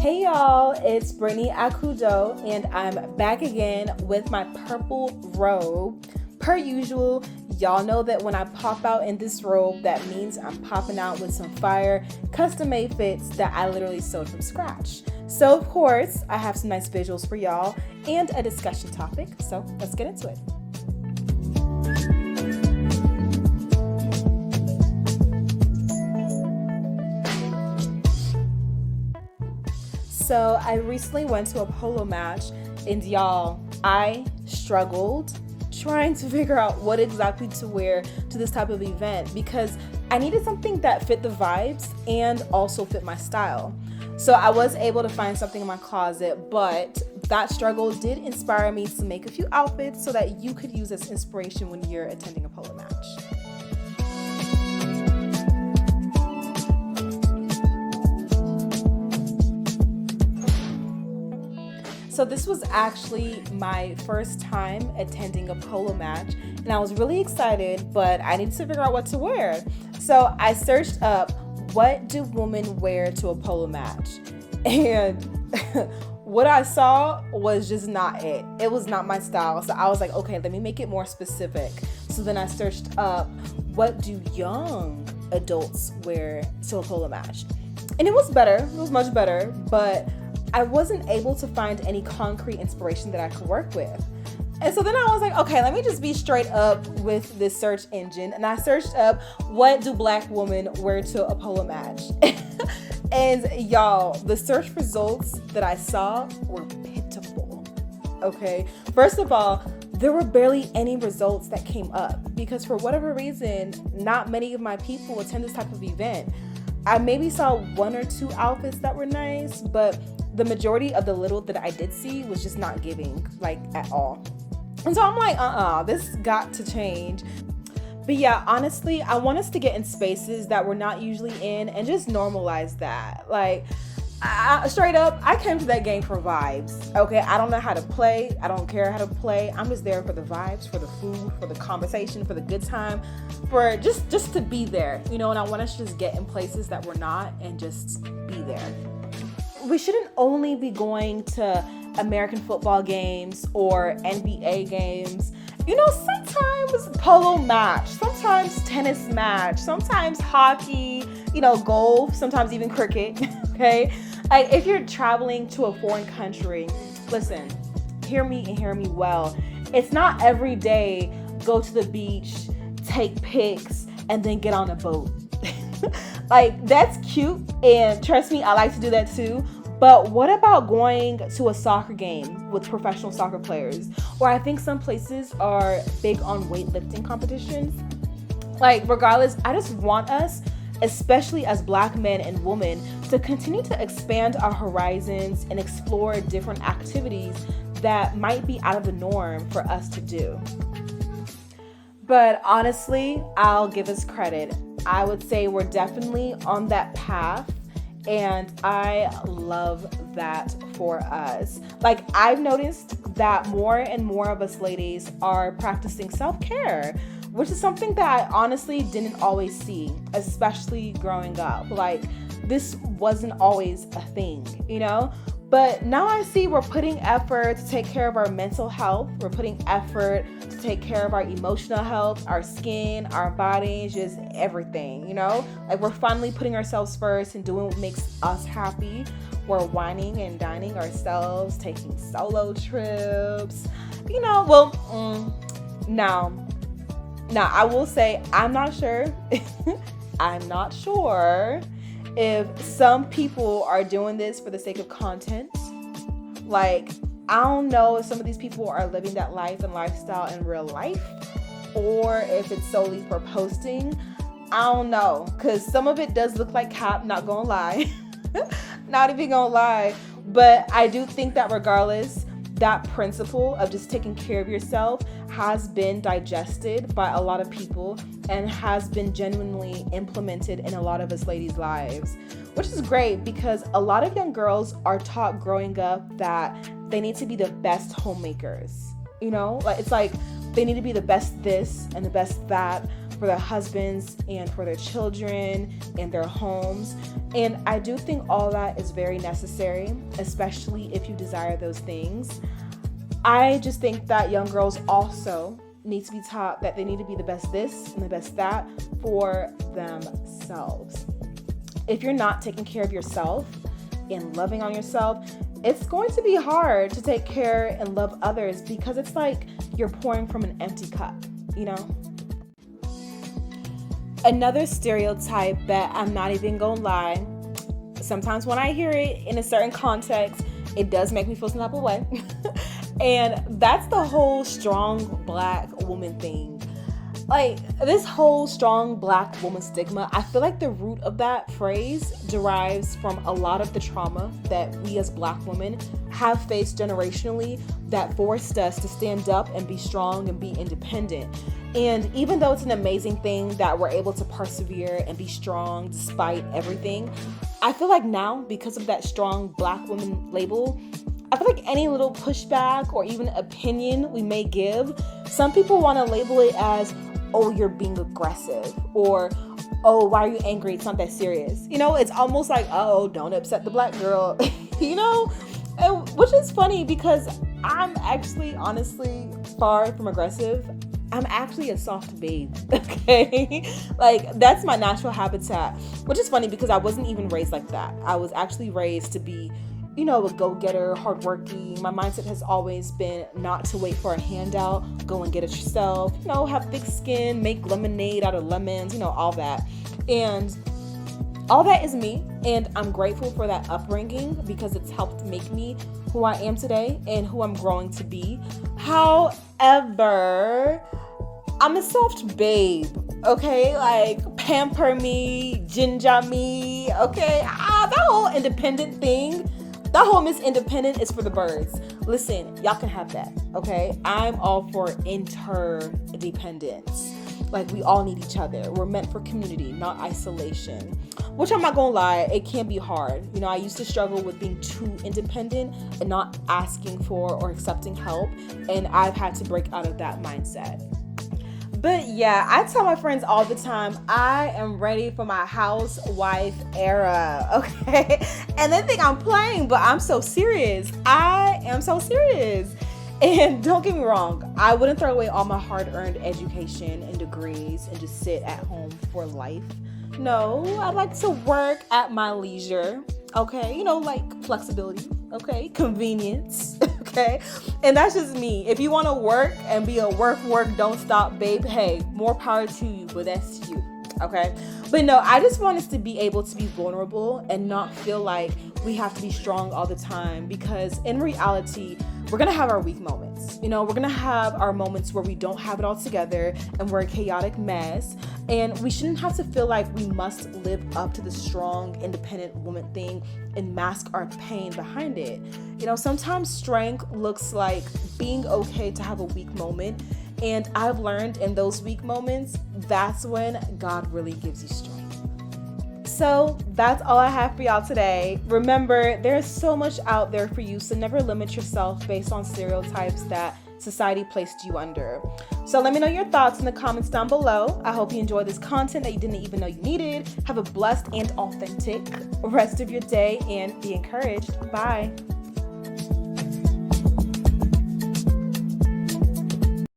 Hey y'all, it's Brittany Akudo and I'm back again with my purple robe. Per usual, y'all know that when I pop out in this robe, that means I'm popping out with some fire custom-made fits that I literally sewed from scratch. So of course, I have some nice visuals for y'all and a discussion topic, so let's get into it. So I recently went to a Polo Match and y'all, I struggled trying to figure out what exactly to wear to this type of event because I needed something that fit the vibes and also fit my style. So I was able to find something in my closet, but that struggle did inspire me to make a few outfits so that you could use as inspiration when you're attending a Polo Match. So this was actually my first time attending a Polo Match and I was really excited, but I needed to figure out what to wear. So I searched up, what do women wear to a Polo Match? And what I saw was just not it. It was not my style. So I was like, okay, let me make it more specific. So then I searched up, what do young adults wear to a Polo Match? And it was better, it was much better, but I wasn't able to find any concrete inspiration that I could work with. And so then I was like, okay, let me just be straight up with this search engine. And I searched up, what do black women wear to a Polo Match? And y'all, the search results that I saw were pitiful, okay? First of all, there were barely any results that came up because for whatever reason, not many of my people attend this type of event. I maybe saw one or two outfits that were nice, but the majority of the little that I did see was just not giving, like, at all. And so I'm like, this got to change. But yeah, honestly, I want us to get in spaces that we're not usually in and just normalize that. Like, straight up, I came to that game for vibes, okay? I don't know how to play. I don't care how to play. I'm just there for the vibes, for the food, for the conversation, for the good time, for just to be there, you know? And I want us to just get in places that we're not and just be there. We shouldn't only be going to American football games or NBA games. You know, sometimes polo match, sometimes tennis match, sometimes hockey, you know, golf, sometimes even cricket, okay? Like, if you're traveling to a foreign country, listen, hear me and hear me well. It's not every day go to the beach, take pics, and then get on a boat. Like, that's cute, and trust me, I like to do that too. But what about going to a soccer game with professional soccer players? Or I think some places are big on weightlifting competitions. Like, regardless, I just want us, especially as black men and women, to continue to expand our horizons and explore different activities that might be out of the norm for us to do. But honestly, I'll give us credit. I would say we're definitely on that path. And I love that for us. Like, I've noticed that more and more of us ladies are practicing self-care, which is something that I honestly didn't always see, especially growing up. Like, this wasn't always a thing, you know? But now I see we're putting effort to take care of our mental health. We're putting effort to take care of our emotional health, our skin, our bodies, just everything, you know? Like, we're finally putting ourselves first and doing what makes us happy. We're whining and dining ourselves, taking solo trips, you know? Well, now I will say, I'm not sure if some people are doing this for the sake of content. Like, I don't know if some of these people are living that life and lifestyle in real life or if it's solely for posting. I don't know, because some of it does look like cap, not gonna lie. Not even gonna lie. But I do think that regardless, that principle of just taking care of yourself has been digested by a lot of people and has been genuinely implemented in a lot of us ladies' lives, which is great because a lot of young girls are taught growing up that they need to be the best homemakers, you know? Like, it's like they need to be the best this and the best that, for their husbands and for their children and their homes. And I do think all that is very necessary, especially if you desire those things. I just think that young girls also need to be taught that they need to be the best this and the best that for themselves. If you're not taking care of yourself and loving on yourself, it's going to be hard to take care and love others, because it's like you're pouring from an empty cup, you know? Another stereotype that I'm not even gonna lie, sometimes when I hear it in a certain context, it does make me feel some type of way. And that's the whole strong Black woman thing. Like, this whole strong Black woman stigma, I feel like the root of that phrase derives from a lot of the trauma that we as Black women have faced generationally that forced us to stand up and be strong and be independent. And even though it's an amazing thing that we're able to persevere and be strong despite everything, I feel like now, because of that strong Black woman label, I feel like any little pushback or even opinion we may give, some people want to label it as, oh, you're being aggressive, or, oh, why are you angry? It's not that serious. You know, it's almost like, oh, don't upset the Black girl, you know? And, which is funny because I'm actually, honestly, far from aggressive. I'm actually a soft babe, okay? Like, that's my natural habitat, which is funny because I wasn't even raised like that. I was actually raised to be, you know, a go-getter, hardworking. My mindset has always been not to wait for a handout, go and get it yourself, you know, have thick skin, make lemonade out of lemons, you know, all that. And all that is me, and I'm grateful for that upbringing because it's helped make me who I am today and who I'm growing to be. However, I'm a soft babe, okay? Like, pamper me, ginger me, okay? That whole independent thing, that whole Miss Independent is for the birds. Listen, y'all can have that, okay? I'm all for interdependence. Like, we all need each other. We're meant for community, not isolation. Which, I'm not gonna lie, it can be hard. You know, I used to struggle with being too independent and not asking for or accepting help. And I've had to break out of that mindset. But yeah, I tell my friends all the time, I am ready for my housewife era, okay? And they think I'm playing, but I'm so serious. I am so serious. And don't get me wrong, I wouldn't throw away all my hard-earned education and degrees and just sit at home for life. No, I like to work at my leisure, okay? You know, like flexibility, okay? Convenience, okay? And that's just me. If you want to work and be a work, don't stop, babe, hey, more power to you, but that's you, okay? But no, I just want us to be able to be vulnerable and not feel like we have to be strong all the time, because in reality, we're going to have our weak moments. You know, we're going to have our moments where we don't have it all together and we're a chaotic mess. And we shouldn't have to feel like we must live up to the strong, independent woman thing and mask our pain behind it. You know, sometimes strength looks like being okay to have a weak moment. And I've learned in those weak moments, that's when God really gives you strength. So that's all I have for y'all today. Remember, there's so much out there for you, so never limit yourself based on stereotypes that society placed you under. So let me know your thoughts in the comments down below. I hope you enjoyed this content that you didn't even know you needed. Have a blessed and authentic rest of your day and be encouraged. Bye.